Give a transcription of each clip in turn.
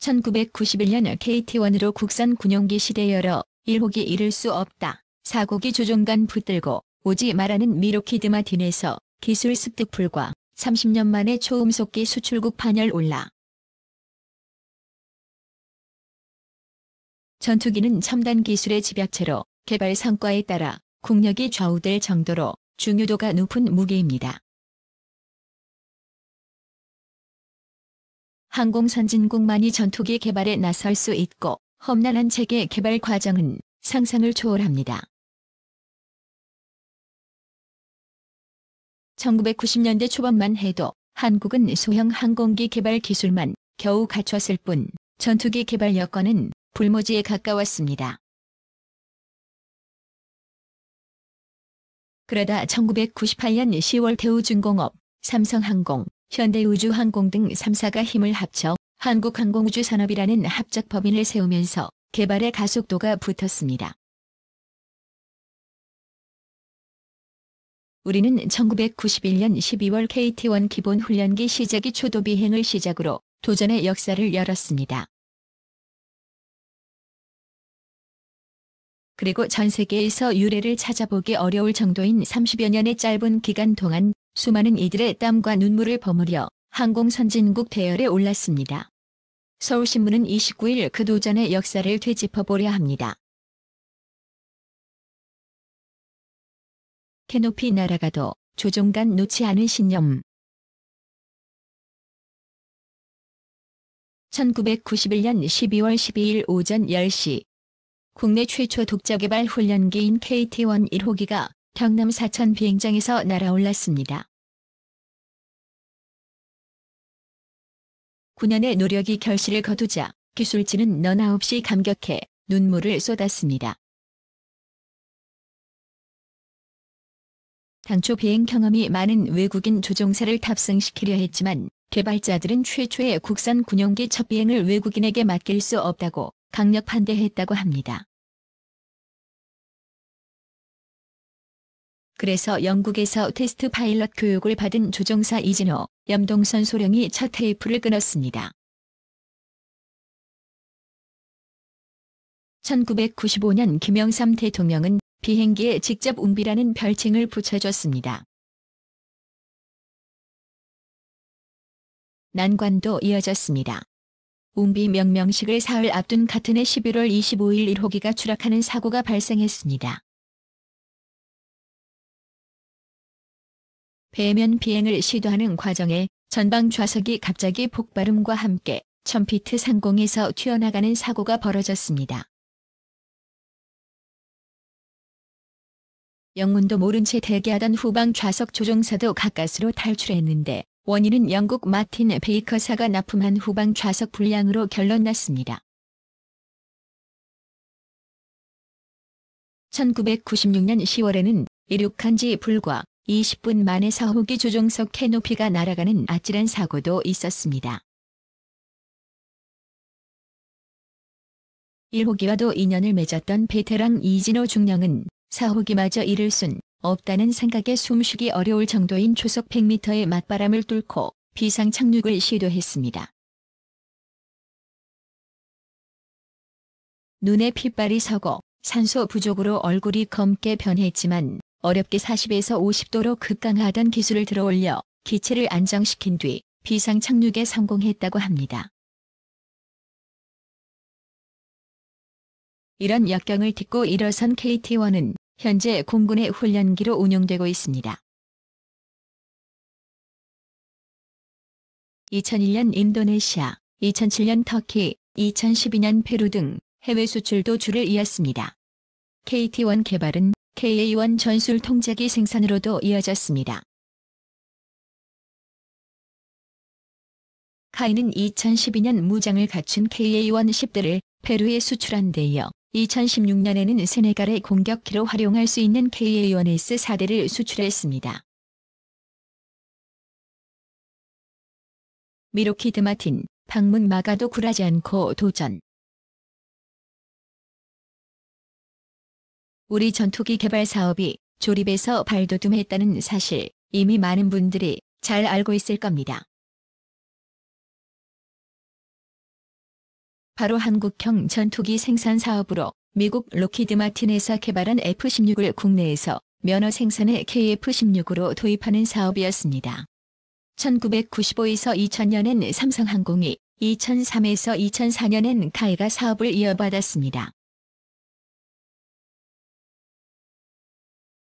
1991년 KT1으로 국산 군용기 시대 열어 1호기 잃을 수 없다. 4호기 조종관 붙들고 오지 말라는 미로키드 마틴에서 기술 습득 불과 30년 만에 초음속기 수출국 반열 올라. 전투기는 첨단 기술의 집약체로 개발 성과에 따라 국력이 좌우될 정도로 중요도가 높은 무기입니다. 항공선진국만이 전투기 개발에 나설 수 있고 험난한 체계 개발 과정은 상상을 초월합니다. 1990년대 초반만 해도 한국은 소형 항공기 개발 기술만 겨우 갖췄을 뿐 전투기 개발 여건은 불모지에 가까웠습니다. 그러다 1998년 10월 대우중공업, 삼성항공, 현대우주항공 등 3사가 힘을 합쳐 한국항공우주산업이라는 합작법인을 세우면서 개발의 가속도가 붙었습니다. 우리는 1991년 12월 KT1 기본훈련기 시작이 초도 비행을 시작으로 도전의 역사를 열었습니다. 그리고 전 세계에서 유례를 찾아보기 어려울 정도인 30여 년의 짧은 기간 동안 수많은 이들의 땀과 눈물을 버무려 항공선진국 대열에 올랐습니다. 서울신문은 29일 그 도전의 역사를 되짚어보려 합니다. 캐노피 날아가도 조종관 놓지 않은 신념. 1991년 12월 12일 오전 10시 국내 최초 독자개발 훈련기인 KT1 1호기가 경남 사천 비행장에서 날아올랐습니다. 9년의 노력이 결실을 거두자 기술진은 너나 없이 감격해 눈물을 쏟았습니다. 당초 비행 경험이 많은 외국인 조종사를 탑승시키려 했지만 개발자들은 최초의 국산 군용기 첫 비행을 외국인에게 맡길 수 없다고 강력 반대했다고 합니다. 그래서 영국에서 테스트 파일럿 교육을 받은 조종사 이진호, 염동선 소령이 첫 테이프를 끊었습니다. 1995년 김영삼 대통령은 비행기에 직접 웅비라는 별칭을 붙여줬습니다. 난관도 이어졌습니다. 웅비 명명식을 사흘 앞둔 같은 해 11월 25일 1호기가 추락하는 사고가 발생했습니다. 배면 비행을 시도하는 과정에 전방 좌석이 갑자기 폭발음과 함께 1000피트 상공에서 튀어나가는 사고가 벌어졌습니다. 영문도 모른 채 대기하던 후방 좌석 조종사도 가까스로 탈출했는데 원인은 영국 마틴 베이커사가 납품한 후방 좌석 불량으로 결론났습니다. 1996년 10월에는 이륙한 지 불과 20분 만에 4호기 조종석 캐노피가 날아가는 아찔한 사고도 있었습니다. 1호기와도 인연을 맺었던 베테랑 이진호 중령은 4호기마저 잃을 순 없다는 생각에 숨쉬기 어려울 정도인 초속 100m의 맞바람을 뚫고 비상 착륙을 시도했습니다. 눈에 핏발이 서고 산소 부족으로 얼굴이 검게 변했지만 어렵게 40에서 50도로 급강하던 기술을 들어올려 기체를 안정시킨 뒤 비상 착륙에 성공했다고 합니다. 이런 역경을 딛고 일어선 KT1은 현재 공군의 훈련기로 운용되고 있습니다. 2001년 인도네시아, 2007년 터키, 2012년 페루 등 해외 수출도 줄을 이었습니다. KT1 개발은 KA1 전술 통제기 생산으로도 이어졌습니다. 카이는 2012년 무장을 갖춘 KA1 10대를 페루에 수출한 데 이어 2016년에는 세네갈의 공격기로 활용할 수 있는 KA1S 4대를 수출했습니다. 미로키드 마틴, 방문 막아도 굴하지 않고 도전. 우리 전투기 개발 사업이 조립에서 발돋움했다는 사실 이미 많은 분들이 잘 알고 있을 겁니다. 바로 한국형 전투기 생산 사업으로 미국 록히드 마틴에서 개발한 F-16을 국내에서 면허 생산의 KF-16으로 도입하는 사업이었습니다. 1995에서 2000년엔 삼성항공이, 2003에서 2004년엔 카이가 사업을 이어받았습니다.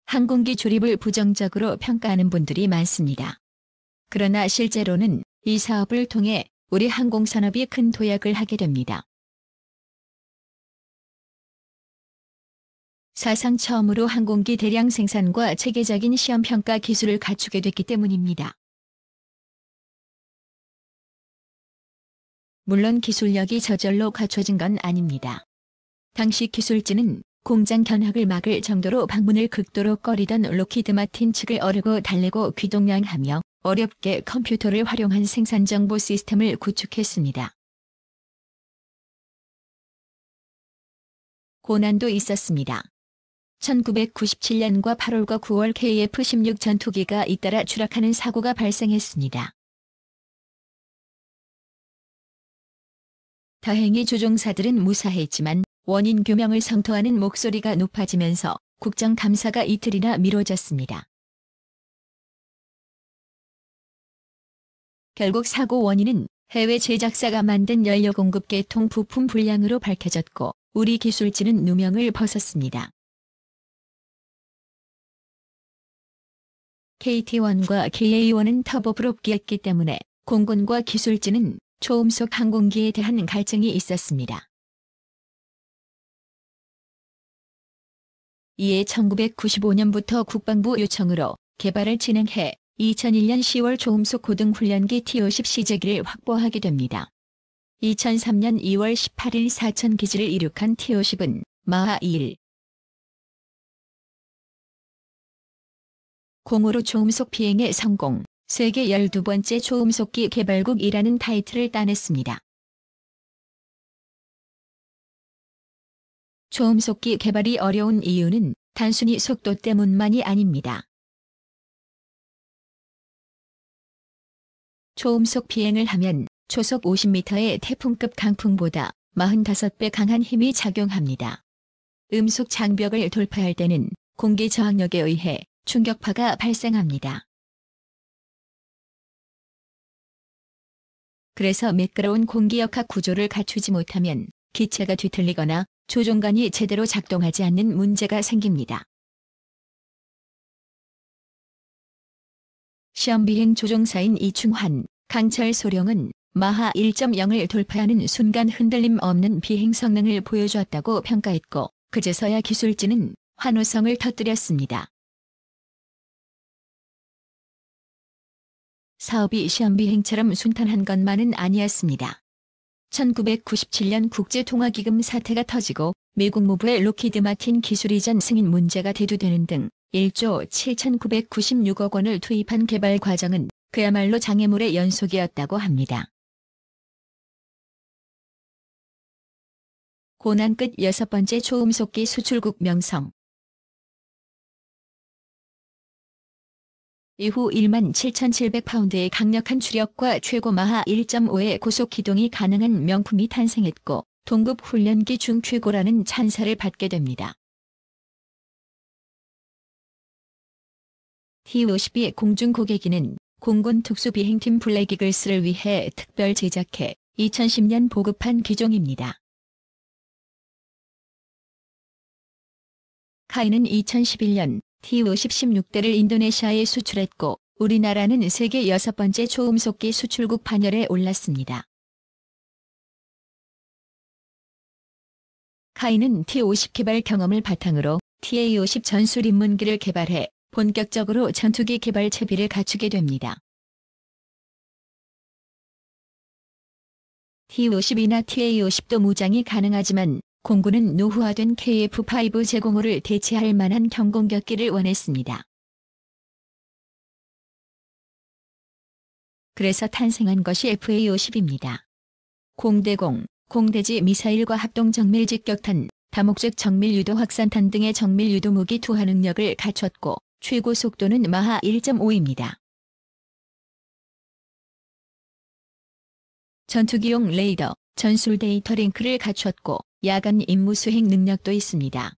항공기 조립을 부정적으로 평가하는 분들이 많습니다. 그러나 실제로는 이 사업을 통해 우리 항공산업이 큰 도약을 하게 됩니다. 사상 처음으로 항공기 대량 생산과 체계적인 시험평가 기술을 갖추게 됐기 때문입니다. 물론 기술력이 저절로 갖춰진 건 아닙니다. 당시 기술진은 공장 견학을 막을 정도로 방문을 극도로 꺼리던 록히드 마틴 측을 어르고 달래고 귀동냥하며 어렵게 컴퓨터를 활용한 생산정보 시스템을 구축했습니다. 고난도 있었습니다. 1997년과 8월과 9월 KF-16 전투기가 잇따라 추락하는 사고가 발생했습니다. 다행히 조종사들은 무사했지만 원인 규명을 성토하는 목소리가 높아지면서 국정감사가 이틀이나 미뤄졌습니다. 결국 사고 원인은 해외 제작사가 만든 연료 공급 계통 부품 불량으로 밝혀졌고 우리 기술진은 누명을 벗었습니다. KT-1과 KA-1은 터보프롭기였기 때문에 공군과 기술진은 초음속 항공기에 대한 갈증이 있었습니다. 이에 1995년부터 국방부 요청으로 개발을 진행해 2001년 10월 초음속 고등훈련기 T-50 시제기를 확보하게 됩니다. 2003년 2월 18일 사천 기지를 이륙한 T-50은 마하 2일 공으로 초음속 비행에 성공, 세계 12번째 초음속기 개발국이라는 타이틀을 따냈습니다. 초음속기 개발이 어려운 이유는 단순히 속도 때문만이 아닙니다. 초음속 비행을 하면 초속 50m의 태풍급 강풍보다 45배 강한 힘이 작용합니다. 음속 장벽을 돌파할 때는 공기 저항력에 의해 충격파가 발생합니다. 그래서 매끄러운 공기역학 구조를 갖추지 못하면 기체가 뒤틀리거나 조종관이 제대로 작동하지 않는 문제가 생깁니다. 시험비행 조종사인 이충환, 강철 소령은 마하 1.0을 돌파하는 순간 흔들림 없는 비행 성능을 보여주었다고 평가했고 그제서야 기술진은 환호성을 터뜨렸습니다. 사업이 시험비행처럼 순탄한 것만은 아니었습니다. 1997년 국제통화기금 사태가 터지고 미국 무브의 록히드 마틴 기술 이전 승인 문제가 대두되는 등 1조 7,996억 원을 투입한 개발 과정은 그야말로 장애물의 연속이었다고 합니다. 고난 끝 6번째 초음속기 수출국 명성. 이후 17,700파운드의 강력한 추력과 최고 마하 1.5의 고속 기동이 가능한 명품이 탄생했고 동급 훈련기 중 최고라는 찬사를 받게 됩니다. T-52 공중 고개기는 공군 특수비행팀 블랙이글스를 위해 특별 제작해 2010년 보급한 기종입니다. 카이는 2011년 T-50 16대를 인도네시아에 수출했고 우리나라는 세계 6번째 초음속기 수출국 반열에 올랐습니다. 카이는 T-50 개발 경험을 바탕으로 TA-50 전술 입문기를 개발해 본격적으로 전투기 개발 채비를 갖추게 됩니다. T-52나 TA-50도 무장이 가능하지만 공군은 노후화된 KF-5 제공호를 대체할 만한 경공격기를 원했습니다. 그래서 탄생한 것이 FA-50입니다. 공대공, 공대지 미사일과 합동 정밀 직격탄, 다목적 정밀 유도 확산탄 등의 정밀 유도 무기 투하 능력을 갖췄고 최고 속도는 마하 1.5입니다. 전투기용 레이더, 전술 데이터 링크를 갖췄고 야간 임무 수행 능력도 있습니다.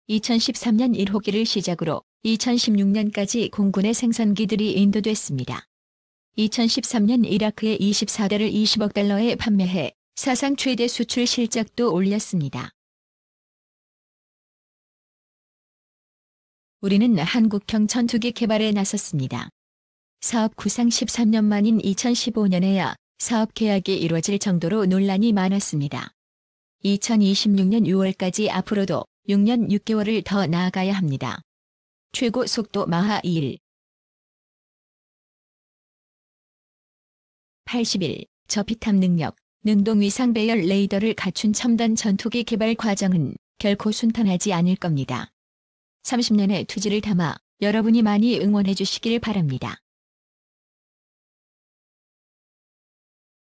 2013년 1호기를 시작으로 2016년까지 공군의 생산기들이 인도됐습니다. 2013년 이라크에 24대를 20억 달러에 판매해 사상 최대 수출 실적도 올렸습니다. 우리는 한국형 전투기 개발에 나섰습니다. 사업 구상 13년 만인 2015년에야 사업 계약이 이루어질 정도로 논란이 많았습니다. 2026년 6월까지 앞으로도 6년 6개월을 더 나아가야 합니다. 최고 속도 마하 2일 81. 저피탐 능력, 능동위상 배열 레이더를 갖춘 첨단 전투기 개발 과정은 결코 순탄하지 않을 겁니다. 30년의 투지를 담아 여러분이 많이 응원해 주시길 바랍니다.